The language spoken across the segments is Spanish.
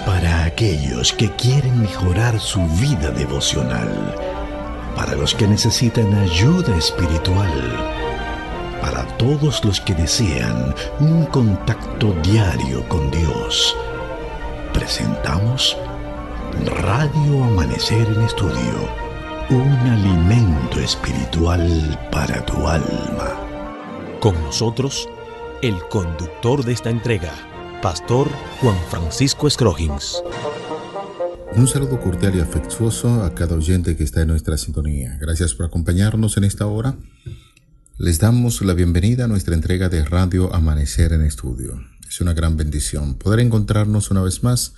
Para aquellos que quieren mejorar su vida devocional, para los que necesitan ayuda espiritual, para todos los que desean un contacto diario con Dios, presentamos Radio Amanecer en Estudio, un alimento espiritual para tu alma. Con nosotros, el conductor de esta entrega, Pastor Juan Francisco Scroggins. Un saludo cordial y afectuoso a cada oyente que está en nuestra sintonía. Gracias por acompañarnos en esta hora. Les damos la bienvenida a nuestra entrega de Radio Amanecer en Estudio. Es una gran bendición poder encontrarnos una vez más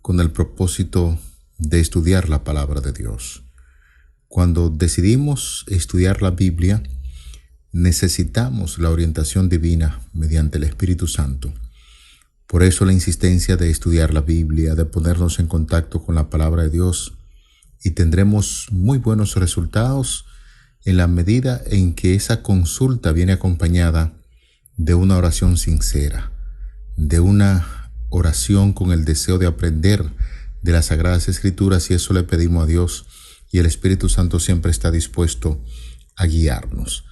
con el propósito de estudiar la palabra de Dios. Cuando decidimos estudiar la Biblia, necesitamos la orientación divina mediante el Espíritu Santo. Por eso la insistencia de estudiar la Biblia, de ponernos en contacto con la palabra de Dios, y tendremos muy buenos resultados en la medida en que esa consulta viene acompañada de una oración sincera, de una oración con el deseo de aprender de las Sagradas Escrituras, y eso le pedimos a Dios, y el Espíritu Santo siempre está dispuesto a guiarnos.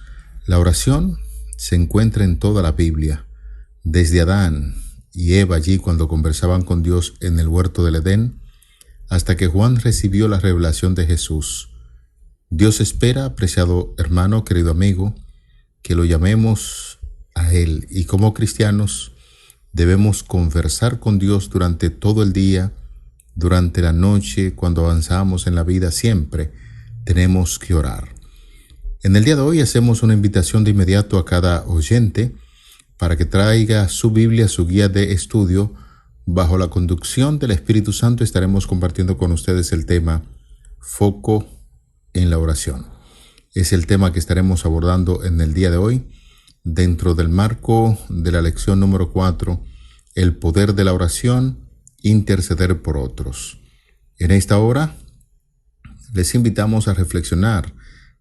La oración se encuentra en toda la Biblia, desde Adán y Eva allí cuando conversaban con Dios en el huerto del Edén, hasta que Juan recibió la revelación de Jesús. Dios espera, apreciado hermano, querido amigo, que lo llamemos a Él, y como cristianos debemos conversar con Dios durante todo el día, durante la noche, cuando avanzamos en la vida, siempre tenemos que orar. En el día de hoy hacemos una invitación de inmediato a cada oyente para que traiga su Biblia, su guía de estudio. Bajo la conducción del Espíritu Santo estaremos compartiendo con ustedes el tema Foco en la oración. Es el tema que estaremos abordando en el día de hoy, dentro del marco de la lección número 4, el poder de la oración, interceder por otros. En esta hora les invitamos a reflexionar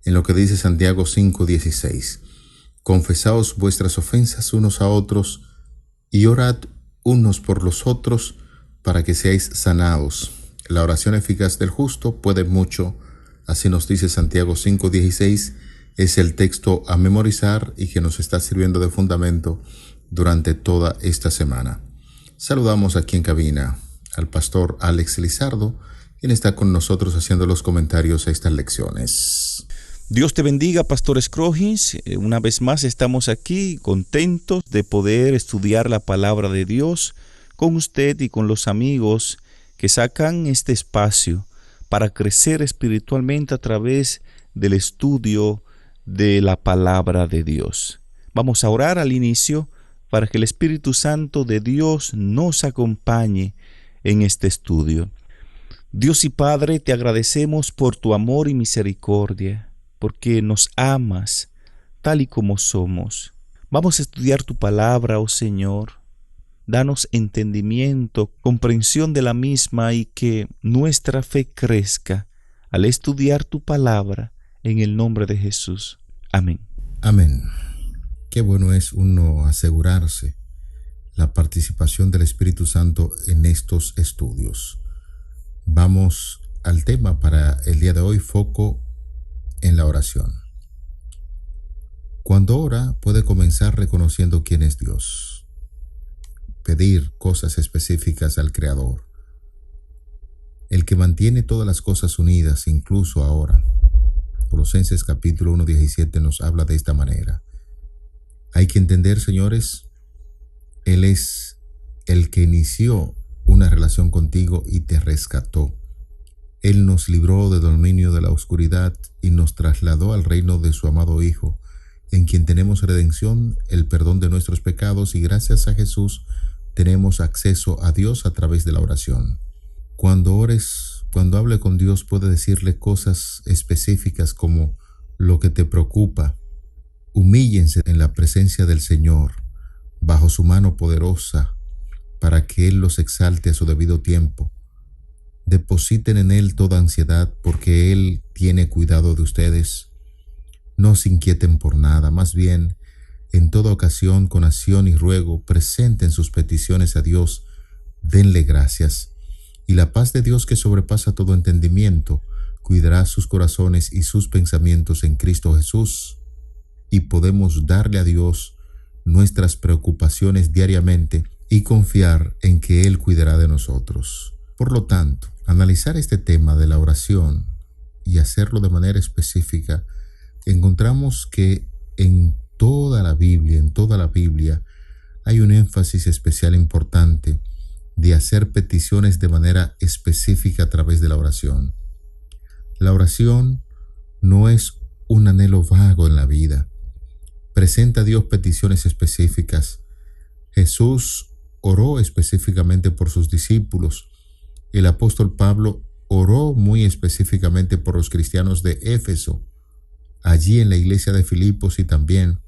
en lo que dice Santiago 5:16. Confesaos vuestras ofensas unos a otros y orad unos por los otros para que seáis sanados. La oración eficaz del justo puede mucho, así nos dice Santiago 5:16. Es el texto a memorizar y que nos está sirviendo de fundamento durante toda esta semana. Saludamos aquí en cabina al pastor Alex Lizardo, quien está con nosotros haciendo los comentarios a estas lecciones. Dios te bendiga, Pastor Scroggins. Una vez más estamos aquí contentos de poder estudiar la palabra de Dios con usted y con los amigos que sacan este espacio para crecer espiritualmente a través del estudio de la palabra de Dios. Vamos a orar al inicio para que el Espíritu Santo de Dios nos acompañe en este estudio. Dios y Padre, te agradecemos por tu amor y misericordia, porque nos amas tal y como somos. Vamos a estudiar tu palabra, oh Señor. Danos entendimiento, comprensión de la misma, y que nuestra fe crezca al estudiar tu palabra en el nombre de Jesús. Amén. Amén. Qué bueno es uno asegurarse la participación del Espíritu Santo en estos estudios. Vamos al tema para el día de hoy, foco en la oración. Cuando ora, puede comenzar reconociendo quién es Dios, pedir cosas específicas al Creador, el que mantiene todas las cosas unidas, incluso ahora. Colosenses capítulo 1:17 nos habla de esta manera. Hay que entender, señores, Él es el que inició una relación contigo y te rescató. Él nos libró del dominio de la oscuridad y nos trasladó al reino de su amado Hijo, en quien tenemos redención, el perdón de nuestros pecados, y gracias a Jesús tenemos acceso a Dios a través de la oración. Cuando ores, cuando hable con Dios, puede decirle cosas específicas como lo que te preocupa. Humíllense en la presencia del Señor, bajo su mano poderosa, para que Él los exalte a su debido tiempo. Depositen en Él toda ansiedad, porque Él tiene cuidado de ustedes. No se inquieten por nada, más bien, en toda ocasión, con acción y ruego, presenten sus peticiones a Dios denle gracias, y la paz de Dios que sobrepasa todo entendimiento cuidará sus corazones y sus pensamientos en Cristo Jesús, y podemos darle a Dios nuestras preocupaciones diariamente y confiar en que Él cuidará de nosotros. Por lo tanto, analizar este tema de la oración y hacerlo de manera específica, encontramos que en toda la Biblia, hay un énfasis especial importante de hacer peticiones de manera específica a través de la oración. La oración no es un anhelo vago en la vida. Presenta a Dios peticiones específicas. Jesús oró específicamente por sus discípulos. El apóstol Pablo oró muy específicamente por los cristianos de Éfeso, allí en la iglesia de Filipos, y también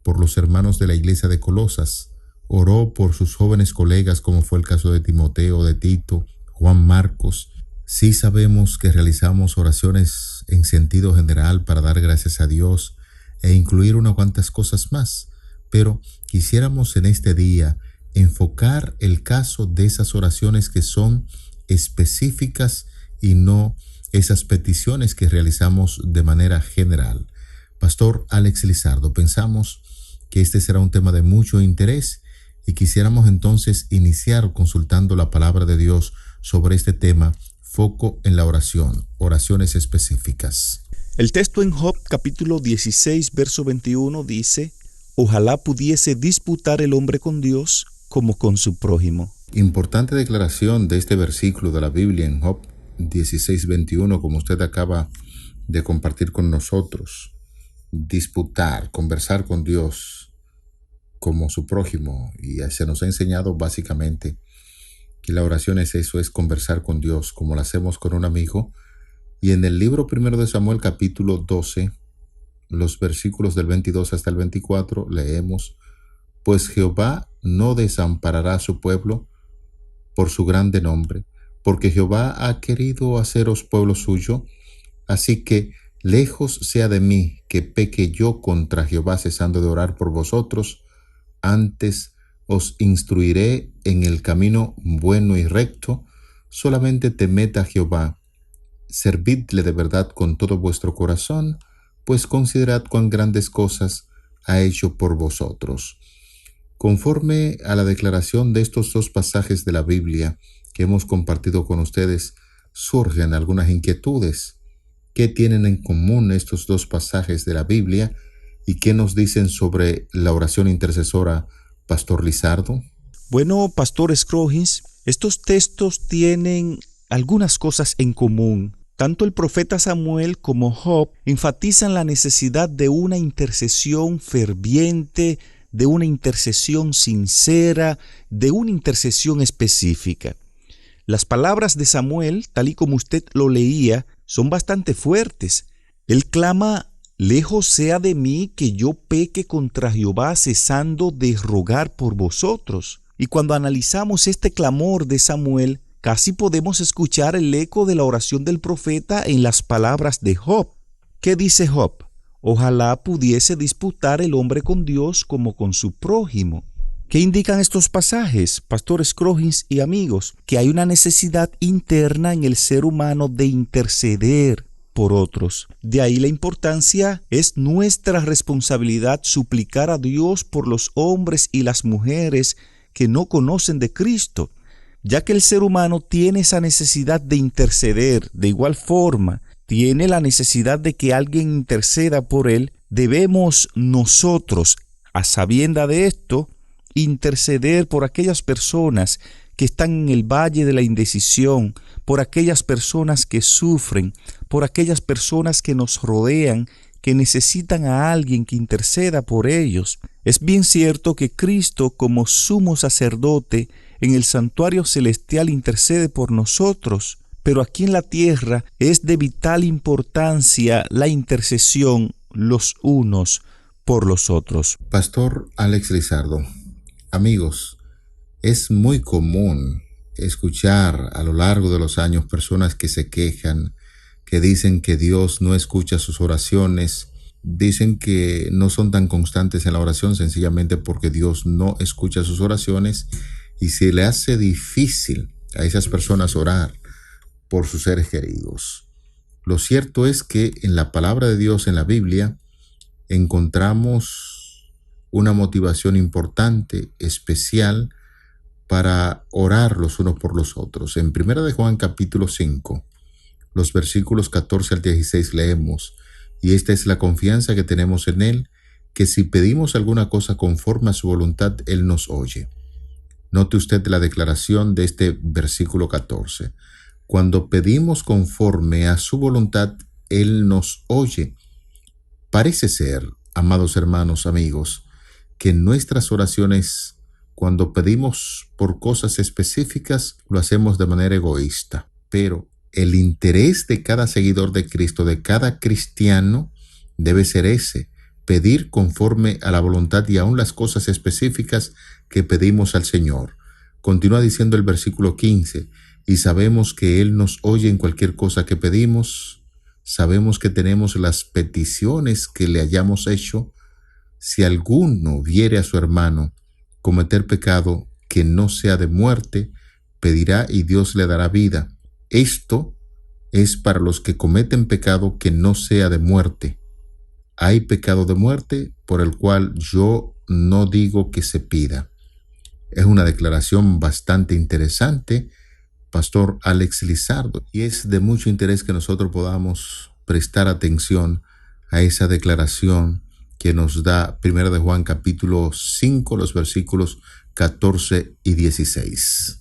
por los hermanos de la iglesia de Colosas. Oró por sus jóvenes colegas, como fue el caso de Timoteo, de Tito, Juan Marcos. Sí sabemos que realizamos oraciones en sentido general para dar gracias a Dios e incluir unas cuantas cosas más, pero quisiéramos en este día enfocar el caso de esas oraciones que son específicas y no esas peticiones que realizamos de manera general. Pastor Alex Lizardo, pensamos que este será un tema de mucho interés y quisiéramos entonces iniciar consultando la palabra de Dios sobre este tema, foco en la oración, oraciones específicas. El texto en Job capítulo 16, verso 21 dice: ojalá pudiese disputar el hombre con Dios como con su prójimo. Importante declaración de este versículo de la Biblia en Job 16, 21, como usted acaba de compartir con nosotros. Disputar, conversar con Dios como su prójimo, y se nos ha enseñado básicamente que la oración es eso, es conversar con Dios como lo hacemos con un amigo. Y en el libro 1 de Samuel capítulo 12, los versículos del 22 hasta el 24, leemos: pues Jehová no desamparará a su pueblo por su grande nombre, porque Jehová ha querido haceros pueblo suyo, así que lejos sea de mí que peque yo contra Jehová cesando de orar por vosotros. Antes os instruiré en el camino bueno y recto. Solamente temed a Jehová, servidle de verdad con todo vuestro corazón, pues considerad cuán grandes cosas ha hecho por vosotros. Conforme a la declaración de estos dos pasajes de la Biblia que hemos compartido con ustedes, surgen algunas inquietudes. ¿Qué tienen en común estos dos pasajes de la Biblia? ¿Y qué nos dicen sobre la oración intercesora, Pastor Lizardo? Bueno, Pastor Scrogins, estos textos tienen algunas cosas en común. Tanto el profeta Samuel como Job enfatizan la necesidad de una intercesión ferviente, de una intercesión sincera, de una intercesión específica. Las palabras de Samuel, tal y como usted lo leía, son bastante fuertes. Él clama: lejos sea de mí que yo peque contra Jehová cesando de rogar por vosotros. Y cuando analizamos este clamor de Samuel, casi podemos escuchar el eco de la oración del profeta en las palabras de Job. ¿Qué dice Job? Ojalá pudiese disputar el hombre con Dios como con su prójimo. ¿Qué indican estos pasajes, Pastor Scrogins y amigos? Que hay una necesidad interna en el ser humano de interceder por otros. De ahí la importancia, es nuestra responsabilidad suplicar a Dios por los hombres y las mujeres que no conocen de Cristo, ya que el ser humano tiene esa necesidad de interceder. De igual forma, tiene la necesidad de que alguien interceda por él. Debemos nosotros, a sabienda de esto, interceder por aquellas personas que están en el valle de la indecisión, por aquellas personas que sufren, por aquellas personas que nos rodean, que necesitan a alguien que interceda por ellos. Es bien cierto que Cristo, como sumo sacerdote, en el santuario celestial intercede por nosotros, pero aquí en la tierra es de vital importancia la intercesión los unos por los otros. Pastor Alex Lizardo, amigos, es muy común escuchar a lo largo de los años personas que se quejan, que dicen que Dios no escucha sus oraciones, dicen que no son tan constantes en la oración sencillamente porque Dios no escucha sus oraciones, y se le hace difícil a esas personas orar por sus seres queridos. Lo cierto es que en la palabra de Dios, en la Biblia, encontramos una motivación importante, especial, para orar los unos por los otros. En 1 de Juan capítulo 5, los versículos 14 al 16 leemos: y esta es la confianza que tenemos en Él, que si pedimos alguna cosa conforme a su voluntad, Él nos oye. Note usted la declaración de este versículo 14. Cuando pedimos conforme a su voluntad, Él nos oye. Parece ser, amados hermanos, amigos, que en nuestras oraciones, cuando pedimos por cosas específicas, lo hacemos de manera egoísta. Pero el interés de cada seguidor de Cristo, de cada cristiano, debe ser ese: pedir conforme a la voluntad y aún las cosas específicas que pedimos al Señor. Continúa diciendo el versículo 15, y sabemos que Él nos oye en cualquier cosa que pedimos. Sabemos que tenemos las peticiones que le hayamos hecho. Si alguno viere a su hermano cometer pecado que no sea de muerte, pedirá y Dios le dará vida. Esto es para los que cometen pecado que no sea de muerte. Hay pecado de muerte por el cual yo no digo que se pida. Es una declaración bastante interesante, Pastor Alex Lizardo, y es de mucho interés que nosotros podamos prestar atención a esa declaración que nos da 1 de Juan capítulo 5, los versículos 14 y 16.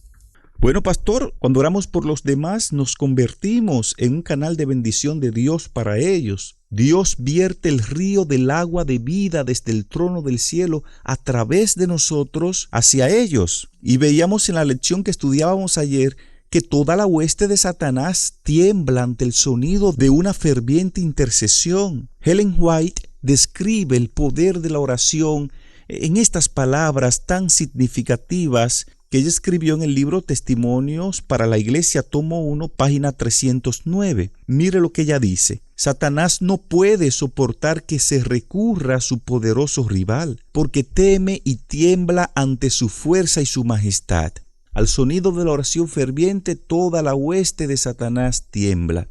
Bueno, pastor, cuando oramos por los demás nos convertimos en un canal de bendición de Dios para ellos. Dios vierte el río del agua de vida desde el trono del cielo a través de nosotros hacia ellos. Y veíamos en la lección que estudiábamos ayer que toda la hueste de Satanás tiembla ante el sonido de una ferviente intercesión. Ellen White describe el poder de la oración en estas palabras tan significativas que ella escribió en el libro Testimonios para la Iglesia, tomo 1, página 309. Mire lo que ella dice: Satanás no puede soportar que se recurra a su poderoso rival, porque teme y tiembla ante su fuerza y su majestad. Al sonido de la oración ferviente, toda la hueste de Satanás tiembla.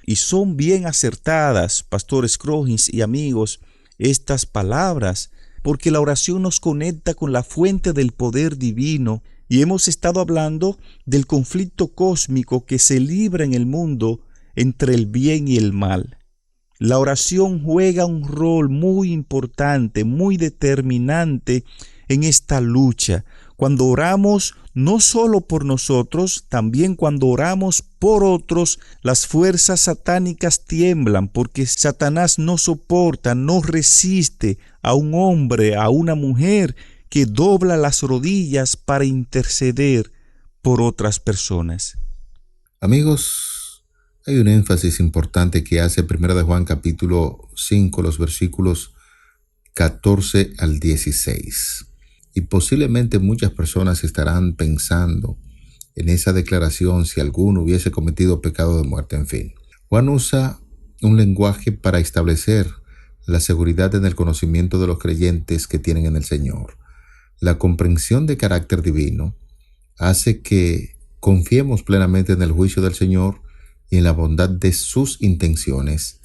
Y son bien acertadas, Pastor Scroggins y amigos, estas palabras, porque la oración nos conecta con la fuente del poder divino. Y hemos estado hablando del conflicto cósmico que se libra en el mundo entre el bien y el mal. La oración juega un rol muy importante, muy determinante en esta lucha. Cuando oramos no solo por nosotros, también cuando oramos por otros, las fuerzas satánicas tiemblan, porque Satanás no soporta, no resiste a un hombre, a una mujer que dobla las rodillas para interceder por otras personas. Amigos, hay un énfasis importante que hace 1 de Juan capítulo 5, los versículos 14 al 16. Y posiblemente muchas personas estarán pensando en esa declaración si alguno hubiese cometido pecado de muerte, en fin. Juan usa un lenguaje para establecer la seguridad en el conocimiento de los creyentes que tienen en el Señor. La comprensión de carácter divino hace que confiemos plenamente en el juicio del Señor y en la bondad de sus intenciones.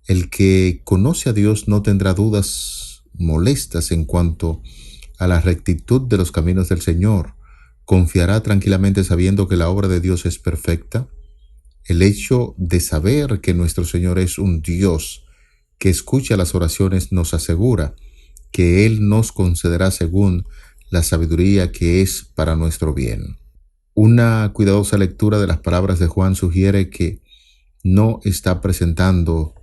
El que conoce a Dios no tendrá dudas molestas en cuanto a la rectitud de los caminos del Señor. Confiará tranquilamente sabiendo que la obra de Dios es perfecta. El hecho de saber que nuestro Señor es un Dios que escucha las oraciones nos asegura que Él nos concederá según la sabiduría que es para nuestro bien. Una cuidadosa lectura de las palabras de Juan sugiere que no está presentando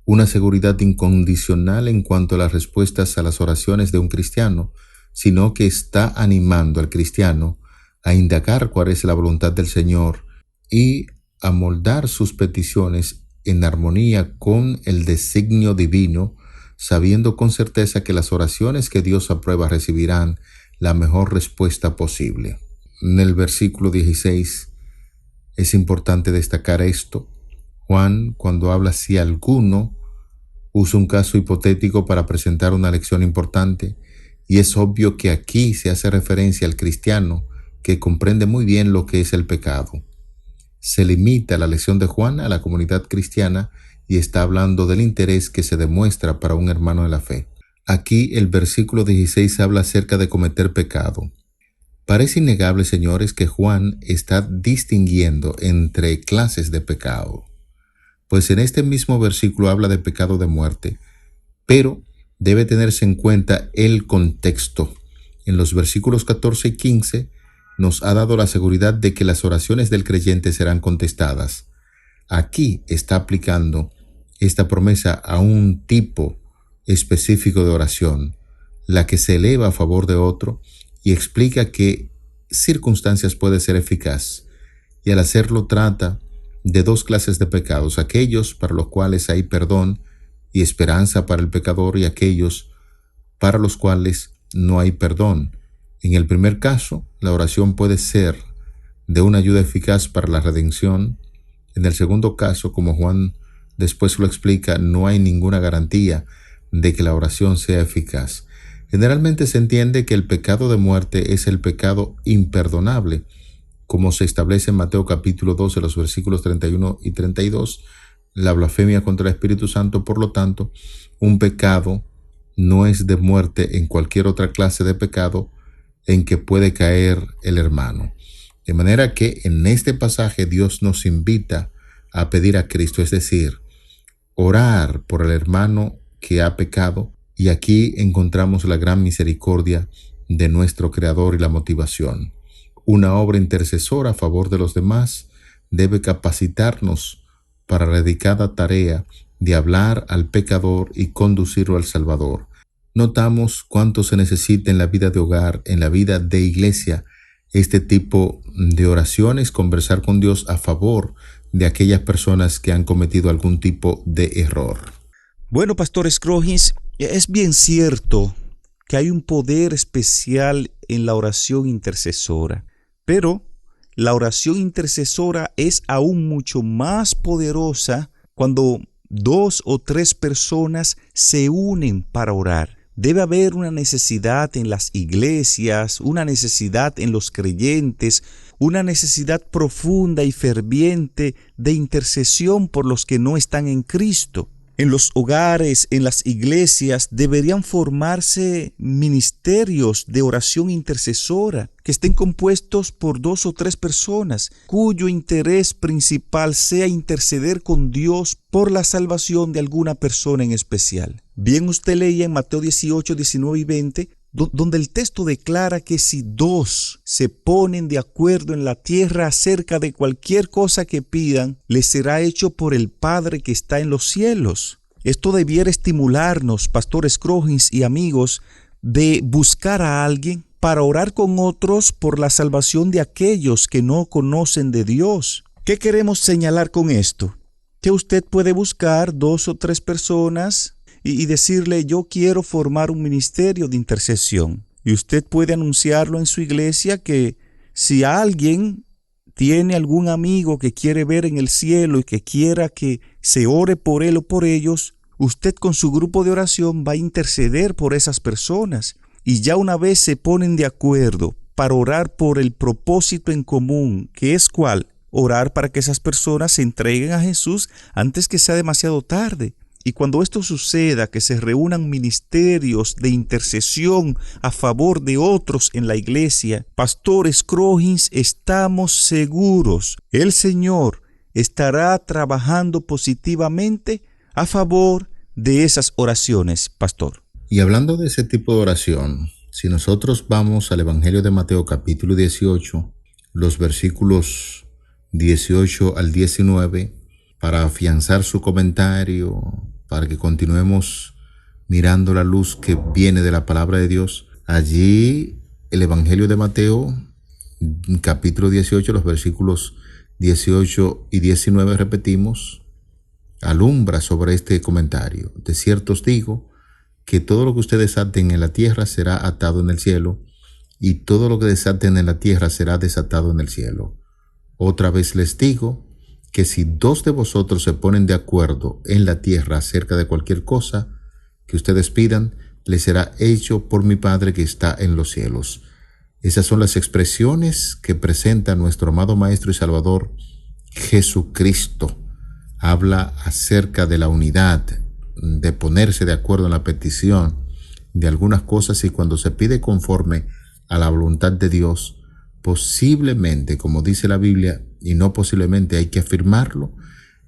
una seguridad incondicional en cuanto a las respuestas a las oraciones de un cristiano, sino que está animando al cristiano a indagar cuál es la voluntad del Señor y a moldar sus peticiones en armonía con el designio divino, sabiendo con certeza que las oraciones que Dios aprueba recibirán la mejor respuesta posible. En el versículo 16 es importante destacar esto. Juan, cuando habla si alguno, usa un caso hipotético para presentar una lección importante, Y es obvio que aquí se hace referencia al cristiano que comprende muy bien lo que es el pecado. Se limita la lección de Juan a la comunidad cristiana y está hablando del interés que se demuestra para un hermano de la fe. Aquí el versículo 16 habla acerca de cometer pecado. Parece innegable, señores, que Juan está distinguiendo entre clases de pecado. Pues en este mismo versículo habla de pecado de muerte, pero debe tenerse en cuenta el contexto. En los versículos 14 y 15 nos ha dado la seguridad de que las oraciones del creyente serán contestadas. Aquí está aplicando esta promesa a un tipo específico de oración, la que se eleva a favor de otro y explica qué circunstancias puede ser eficaz. Y al hacerlo trata de dos clases de pecados, aquellos para los cuales hay perdón y esperanza para el pecador y aquellos para los cuales no hay perdón. En el primer caso, la oración puede ser de una ayuda eficaz para la redención. En el segundo caso, como Juan después lo explica, no hay ninguna garantía de que la oración sea eficaz. Generalmente se entiende que el pecado de muerte es el pecado imperdonable, como se establece en Mateo capítulo 12, los versículos 31 y 32, la blasfemia contra el Espíritu Santo. Por lo tanto, un pecado no es de muerte en cualquier otra clase de pecado en que puede caer el hermano. De manera que en este pasaje Dios nos invita a pedir a Cristo, es decir, orar por el hermano que ha pecado, y aquí encontramos la gran misericordia de nuestro Creador y la motivación. Una obra intercesora a favor de los demás debe capacitarnos para la dedicada tarea de hablar al pecador y conducirlo al Salvador. Notamos cuánto se necesita en la vida de hogar, en la vida de iglesia, este tipo de oraciones, conversar con Dios a favor de aquellas personas que han cometido algún tipo de error. Bueno, Pastor Scroggins, es bien cierto que hay un poder especial en la oración intercesora, pero la oración intercesora es aún mucho más poderosa cuando 2 o 3 personas se unen para orar. Debe haber una necesidad en las iglesias, una necesidad en los creyentes, una necesidad profunda y ferviente de intercesión por los que no están en Cristo. En los hogares, en las iglesias, deberían formarse ministerios de oración intercesora que estén compuestos por 2 o 3 personas, cuyo interés principal sea interceder con Dios por la salvación de alguna persona en especial. Bien, usted leía en Mateo 18, 19 y 20, donde el texto declara que si 2 se ponen de acuerdo en la tierra acerca de cualquier cosa que pidan, les será hecho por el Padre que está en los cielos. Esto debiera estimularnos, Pastor Scroggins y amigos, de buscar a alguien para orar con otros por la salvación de aquellos que no conocen de Dios. ¿Qué queremos señalar con esto? Que usted puede buscar 2 o 3 personas y decirle: yo quiero formar un ministerio de intercesión. Y usted puede anunciarlo en su iglesia, que si alguien tiene algún amigo que quiere ver en el cielo y que quiera que se ore por él o por ellos, usted con su grupo de oración va a interceder por esas personas. Y ya una vez se ponen de acuerdo para orar por el propósito en común, que es ¿cuál? Orar para que esas personas se entreguen a Jesús antes que sea demasiado tarde. Y cuando esto suceda, que se reúnan ministerios de intercesión a favor de otros en la iglesia, Pastor Scroggins, estamos seguros, el Señor estará trabajando positivamente a favor de esas oraciones, Pastor. Y hablando de ese tipo de oración, si nosotros vamos al Evangelio de Mateo capítulo 18, los versículos 18 al 19, para afianzar su comentario, para que continuemos mirando la luz que viene de la palabra de Dios. Allí el Evangelio de Mateo, capítulo 18, los versículos 18 y 19, repetimos, alumbra sobre este comentario. De cierto os digo que todo lo que ustedes aten en la tierra será atado en el cielo, y todo lo que desaten en la tierra será desatado en el cielo. Otra vez les digo que si 2 de vosotros se ponen de acuerdo en la tierra acerca de cualquier cosa que ustedes pidan, le será hecho por mi Padre que está en los cielos. Esas son las expresiones que presenta nuestro amado Maestro y Salvador Jesucristo. Habla acerca de la unidad, de ponerse de acuerdo en la petición de algunas cosas, y cuando se pide conforme a la voluntad de Dios, posiblemente, como dice la Biblia, y no posiblemente, hay que afirmarlo,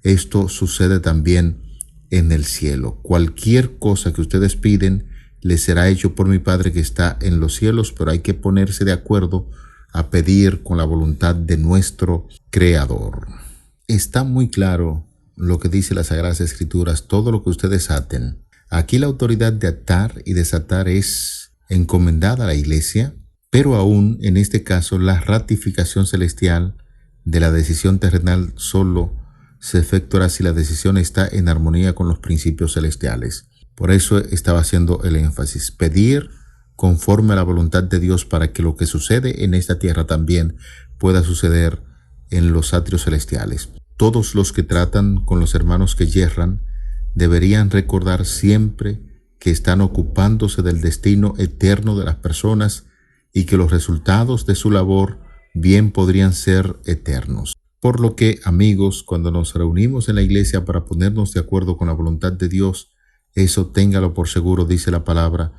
esto sucede también en el cielo. Cualquier cosa que ustedes piden les será hecho por mi Padre que está en los cielos, pero hay que ponerse de acuerdo a pedir con la voluntad de nuestro Creador. Está muy claro lo que dice las Sagradas Escrituras: todo lo que ustedes aten. Aquí la autoridad de atar y desatar es encomendada a la Iglesia, pero aún en este caso la ratificación celestial de la decisión terrenal solo se efectuará si la decisión está en armonía con los principios celestiales. Por eso estaba haciendo el énfasis: pedir conforme a la voluntad de Dios, para que lo que sucede en esta tierra también pueda suceder en los atrios celestiales. Todos los que tratan con los hermanos que yerran deberían recordar siempre que están ocupándose del destino eterno de las personas y que los resultados de su labor bien podrían ser eternos. Por lo que, amigos, cuando nos reunimos en la iglesia para ponernos de acuerdo con la voluntad de Dios, eso téngalo por seguro, dice la palabra,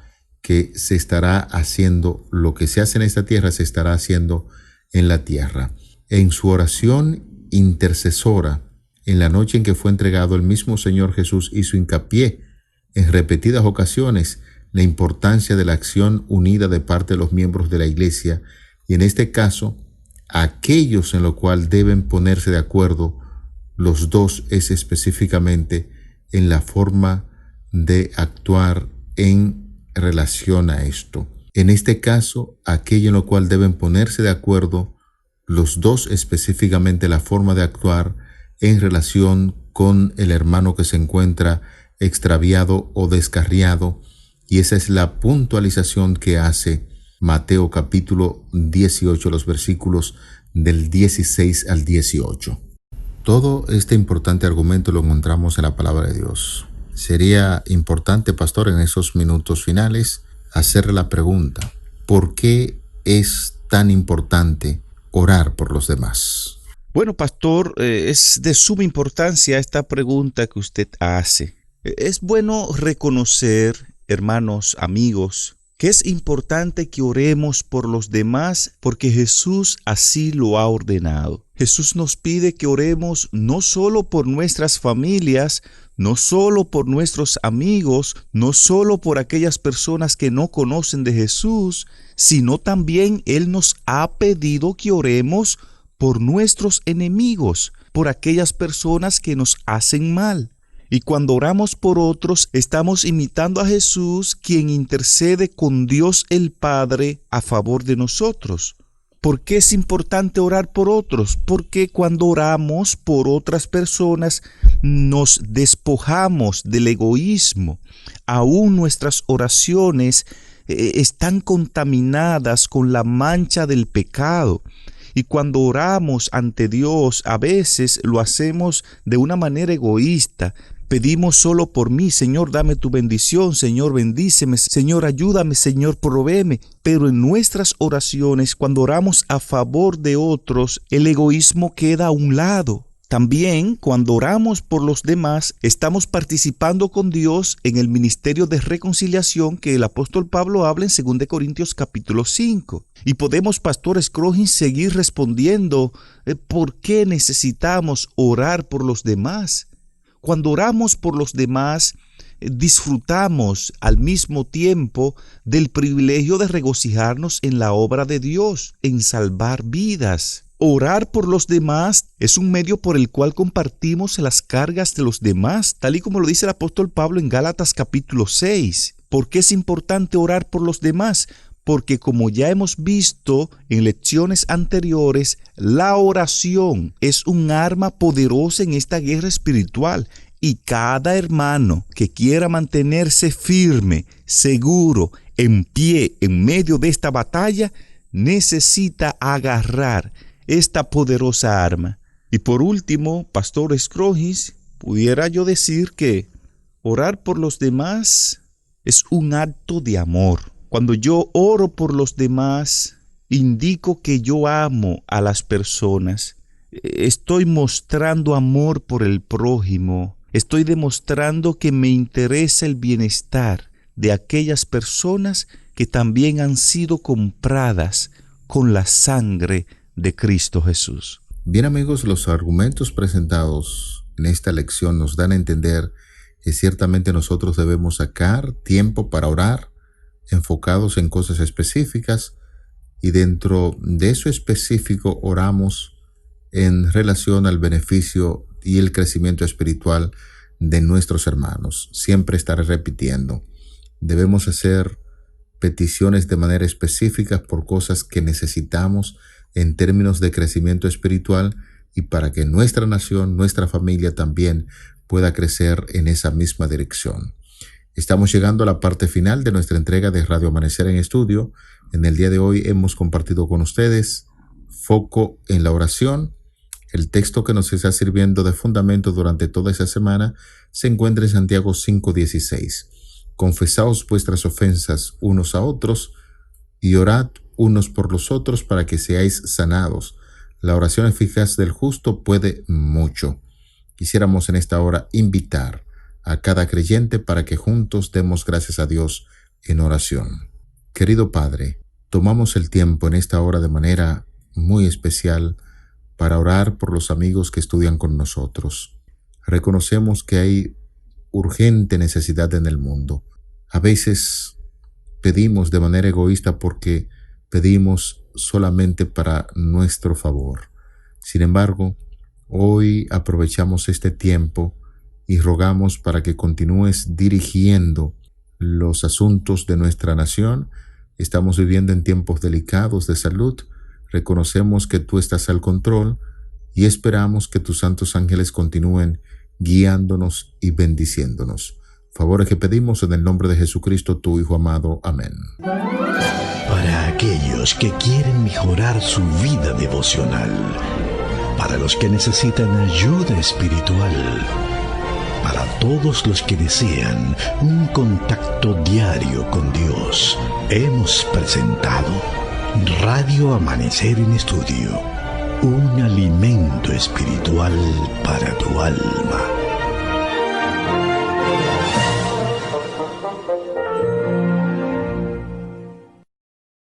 que se estará haciendo lo que se hace en esta tierra, se estará haciendo en la tierra. En su oración intercesora, en la noche en que fue entregado, el mismo Señor Jesús hizo hincapié en repetidas ocasiones la importancia de la acción unida de parte de los miembros de la iglesia, y en este caso, aquellos en lo cual deben ponerse de acuerdo los dos es específicamente en la forma de actuar en relación a esto. En este caso, aquello en lo cual deben ponerse de acuerdo los dos específicamente la forma de actuar en relación con el hermano que se encuentra extraviado o descarriado, y esa es la puntualización que hace Mateo capítulo 18, los versículos del 16 al 18. Todo este importante argumento lo encontramos en la palabra de Dios. Sería importante, pastor, en esos minutos finales, hacerle la pregunta: ¿por qué es tan importante orar por los demás? Bueno, pastor, es de suma importancia esta pregunta que usted hace. Es bueno reconocer, hermanos, amigos, que es importante que oremos por los demás porque Jesús así lo ha ordenado. Jesús nos pide que oremos no solo por nuestras familias, no solo por nuestros amigos, no solo por aquellas personas que no conocen de Jesús, sino también Él nos ha pedido que oremos por nuestros enemigos, por aquellas personas que nos hacen mal. Y cuando oramos por otros, estamos imitando a Jesús, quien intercede con Dios el Padre a favor de nosotros. ¿Por qué es importante orar por otros? Porque cuando oramos por otras personas, nos despojamos del egoísmo. Aún nuestras oraciones están contaminadas con la mancha del pecado. Y cuando oramos ante Dios, a veces lo hacemos de una manera egoísta. Pedimos solo por mí: Señor, dame tu bendición, Señor, bendíceme, Señor, ayúdame, Señor, provéeme. Pero en nuestras oraciones, cuando oramos a favor de otros, el egoísmo queda a un lado. También, cuando oramos por los demás, estamos participando con Dios en el ministerio de reconciliación que el apóstol Pablo habla en 2 Corintios capítulo 5. Y podemos, pastor Scrogins, seguir respondiendo ¿por qué necesitamos orar por los demás? Cuando oramos por los demás, disfrutamos al mismo tiempo del privilegio de regocijarnos en la obra de Dios, en salvar vidas. Orar por los demás es un medio por el cual compartimos las cargas de los demás, tal y como lo dice el apóstol Pablo en Gálatas capítulo 6. ¿Por qué es importante orar por los demás? Porque, como ya hemos visto en lecciones anteriores, la oración es un arma poderosa en esta guerra espiritual, y cada hermano que quiera mantenerse firme, seguro, en pie en medio de esta batalla, necesita agarrar esta poderosa arma. Y por último, pastor Scrogins, pudiera yo decir que orar por los demás es un acto de amor. Cuando yo oro por los demás, indico que yo amo a las personas. Estoy mostrando amor por el prójimo. Estoy demostrando que me interesa el bienestar de aquellas personas que también han sido compradas con la sangre de Cristo Jesús. Bien, amigos, los argumentos presentados en esta lección nos dan a entender que ciertamente nosotros debemos sacar tiempo para orar, enfocados en cosas específicas, y dentro de eso específico oramos en relación al beneficio y el crecimiento espiritual de nuestros hermanos. Siempre estaré repitiendo, debemos hacer peticiones de manera específica por cosas que necesitamos en términos de crecimiento espiritual y para que nuestra nación, nuestra familia también pueda crecer en esa misma dirección. Estamos llegando a la parte final de nuestra entrega de Radio Amanecer en Estudio. En el día de hoy hemos compartido con ustedes foco en la oración. El texto que nos está sirviendo de fundamento durante toda esa semana se encuentra en Santiago 5:16. Confesaos vuestras ofensas unos a otros y orad unos por los otros para que seáis sanados. La oración eficaz del justo puede mucho. Quisiéramos en esta hora invitar a cada creyente para que juntos demos gracias a Dios en oración. Querido Padre, tomamos el tiempo en esta hora de manera muy especial para orar por los amigos que estudian con nosotros. Reconocemos que hay urgente necesidad en el mundo. A veces pedimos de manera egoísta porque pedimos solamente para nuestro favor. Sin embargo, hoy aprovechamos este tiempo y rogamos para que continúes dirigiendo los asuntos de nuestra nación. Estamos viviendo en tiempos delicados de salud. Reconocemos que tú estás al control y esperamos que tus santos ángeles continúen guiándonos y bendiciéndonos. Favores que pedimos en el nombre de Jesucristo, tu Hijo amado. Amén. Para aquellos que quieren mejorar su vida devocional, para los que necesitan ayuda espiritual, para todos los que desean un contacto diario con Dios, hemos presentado Radio Amanecer en Estudio, un alimento espiritual para tu alma.